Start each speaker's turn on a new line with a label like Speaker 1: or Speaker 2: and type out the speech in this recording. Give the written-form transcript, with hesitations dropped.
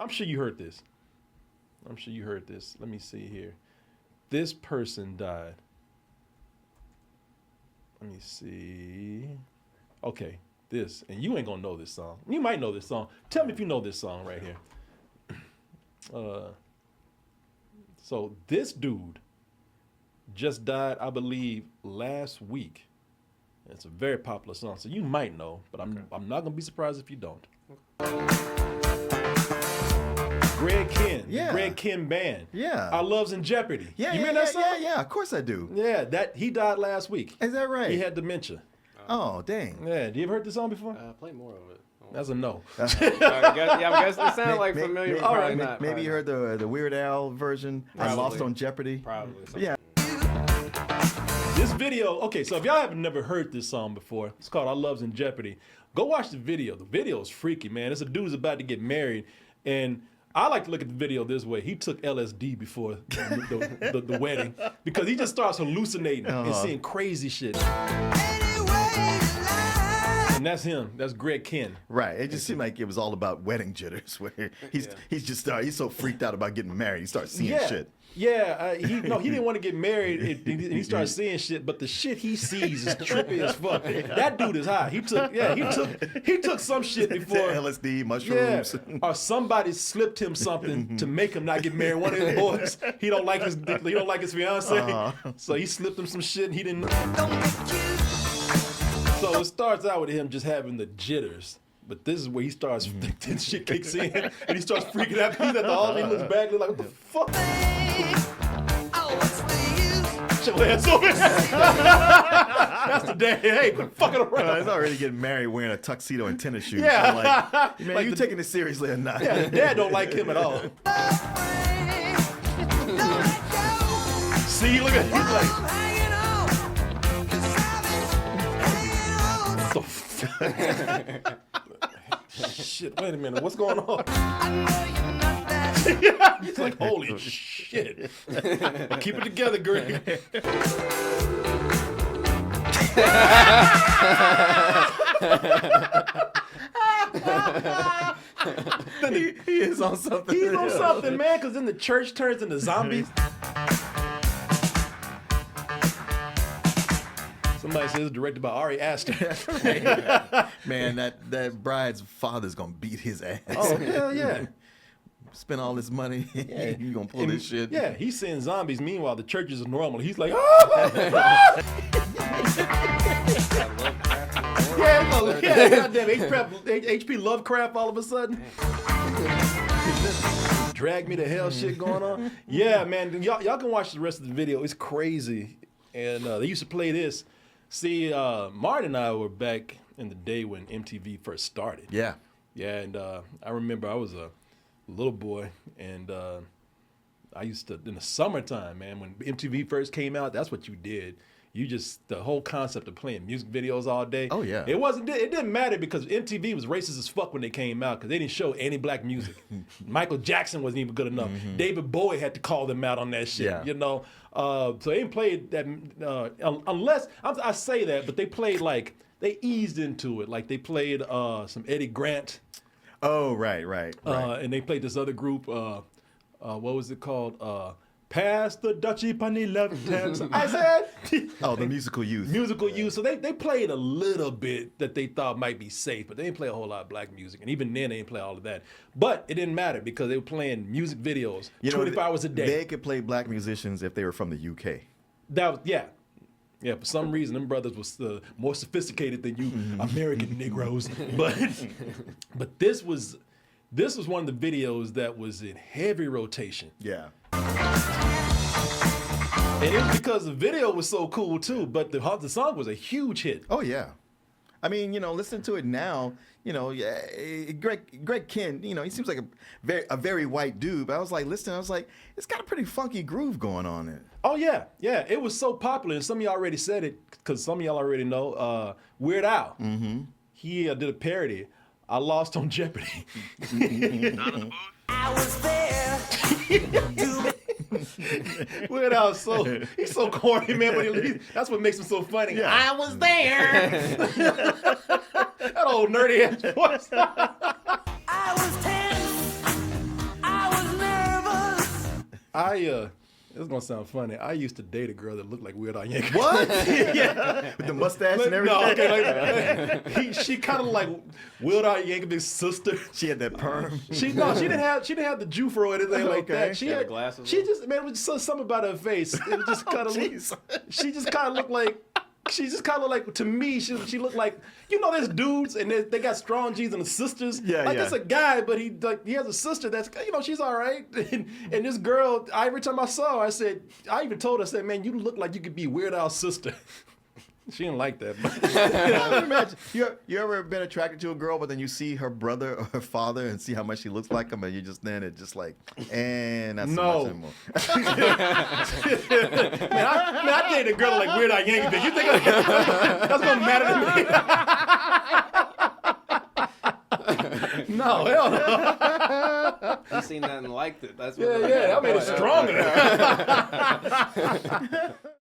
Speaker 1: I'm sure you heard this. Let me see here. This person died. Let me see. Okay, this. And you ain't gonna know this song. You might know this song. Tell me if you know this song right here. So this dude just died, I believe, last week. It's a very popular song, so you might know, but I'm not gonna be surprised if you don't. Greg Kihn, the Greg Kihn Band.
Speaker 2: Yeah.
Speaker 1: Our Loves in Jeopardy.
Speaker 2: Yeah,
Speaker 1: you remember that song?
Speaker 2: Yeah, of course I do.
Speaker 1: Yeah, he died last week.
Speaker 2: Is that right?
Speaker 1: He had dementia.
Speaker 2: Oh, dang.
Speaker 1: Yeah, you ever heard this song before?
Speaker 3: Play more of it.
Speaker 1: That's a no.
Speaker 3: I guess it sounded like familiar, but probably not.
Speaker 2: Maybe you heard the Weird Al version. I Lost on Jeopardy.
Speaker 3: Probably.
Speaker 2: Yeah.
Speaker 1: This video, okay, so if y'all have never heard this song before, it's called Our Loves in Jeopardy. Go watch the video. The video is freaky, man. It's a dude who's about to get married, and I like to look at the video this way. He took LSD before the wedding because he just starts hallucinating and seeing crazy shit. And that's him. That's Greg Kihn.
Speaker 2: Right. It just seemed like it was all about wedding jitters, where he's so freaked out about getting married, he starts seeing shit.
Speaker 1: Yeah, he didn't want to get married, and he started seeing shit. But the shit he sees is trippy as fuck. That dude is high. He took some shit before
Speaker 2: LSD, mushrooms.
Speaker 1: Yeah, or somebody slipped him something to make him not get married. One of his boys, he don't like his fiance, so he slipped him some shit, and he didn't. So it starts out with him just having the jitters. But this is where he starts, this shit kicks in, and he starts freaking out. He's at the altar, he looks back, like, what the fuck? Shut your ass over. That's the day. Hey, quit fucking around.
Speaker 2: He's already getting married wearing a tuxedo and tennis shoes.
Speaker 1: Yeah.
Speaker 2: I'm like, man, you taking this seriously or not?
Speaker 1: Yeah, his dad don't like him at all. See, look at him. He's like, what the fuck? Shit, wait a minute, what's going on? He's like, holy shit. Keep it together, Greg.
Speaker 2: He is on something.
Speaker 1: He's on something, man, because then the church turns into zombies. Somebody says it's directed by Ari Aster.
Speaker 2: Man, that bride's father's gonna beat his ass.
Speaker 1: Oh, hell yeah.
Speaker 2: Spend all this money, you gonna pull this shit.
Speaker 1: Yeah, he's seeing zombies. Meanwhile, the church is normal. He's like, goddamn H.P. Lovecraft all of a sudden. Drag me to hell shit going on. Yeah, man, y'all can watch the rest of the video. It's crazy. And they used to play this. See, Martin and I were back in the day when MTV first started.
Speaker 2: Yeah.
Speaker 1: Yeah, and I remember I was a little boy, and I used to, in the summertime, man, when MTV first came out, that's what you did. You just, the whole concept of playing music videos all day.
Speaker 2: Oh, yeah.
Speaker 1: It didn't matter because MTV was racist as fuck when they came out because they didn't show any black music. Michael Jackson wasn't even good enough. David Bowie had to call them out on that shit, you know. So they didn't play that, unless, I say that, but they played like, they eased into it. Like they played some Eddie Grant.
Speaker 2: Oh, right.
Speaker 1: And they played this other group, what was it called? Pass the Dutchie Punny Left Hand. I said.
Speaker 2: Oh, the Musical Youth.
Speaker 1: Musical Youth. So they played a little bit that they thought might be safe, but they didn't play a whole lot of black music. And even then, they didn't play all of that. But it didn't matter because they were playing music videos 24 hours a day.
Speaker 2: They could play black musicians if they were from the UK.
Speaker 1: That was, yeah. Yeah, for some reason, them brothers was more sophisticated than you American Negroes. But this was one of the videos that was in heavy rotation.
Speaker 2: Yeah.
Speaker 1: And it was because the video was so cool too, but the song was a huge hit.
Speaker 2: Oh yeah. I mean, listen to it now. Greg Kihn, he seems like a very white dude. But I was like, listening, I was like, it's got a pretty funky groove going on it.
Speaker 1: Oh yeah, yeah. It was so popular, and some of y'all already said it because some of y'all already know. Weird Al, he did a parody. I Lost on Jeopardy. I was there. Weird Al he's so corny, man. But that's what makes him so funny. Yeah. I was there. That old nerdy ass voice. I was 10. This is gonna sound funny. I used to date a girl that looked like Weird Al Yankovic.
Speaker 2: What? Yeah. With the mustache and everything.
Speaker 1: No, okay, she kind of like Weird Al Yankovic's sister.
Speaker 2: She had that perm.
Speaker 1: She didn't have the Jufro or anything like
Speaker 2: Okay.
Speaker 1: that. She
Speaker 3: Had
Speaker 1: had
Speaker 3: the glasses
Speaker 1: She
Speaker 3: on?
Speaker 1: just man, it was just something about her face. It was just kind of she just kind of looked like. She just kind of like, to me, she looked like, there's dudes and they got strong genes and the sisters.
Speaker 2: Yeah,
Speaker 1: like
Speaker 2: yeah.
Speaker 1: it's a guy, but he has a sister that's, she's all right. And this girl, every time I saw her, I even told her, I said, man, you look like you could be Weird Al's sister. She didn't like that.
Speaker 2: I would imagine. You ever been attracted to a girl, but then you see her brother or her father and see how much she looks like him, and you just then it just like, and not so
Speaker 1: No.
Speaker 2: much anymore.
Speaker 1: Man, I dated a girl like Weird Al Yankovic. You think that's gonna matter to me? No, hell no.
Speaker 3: You seen that and liked it. That's what
Speaker 1: Yeah, that made it stronger.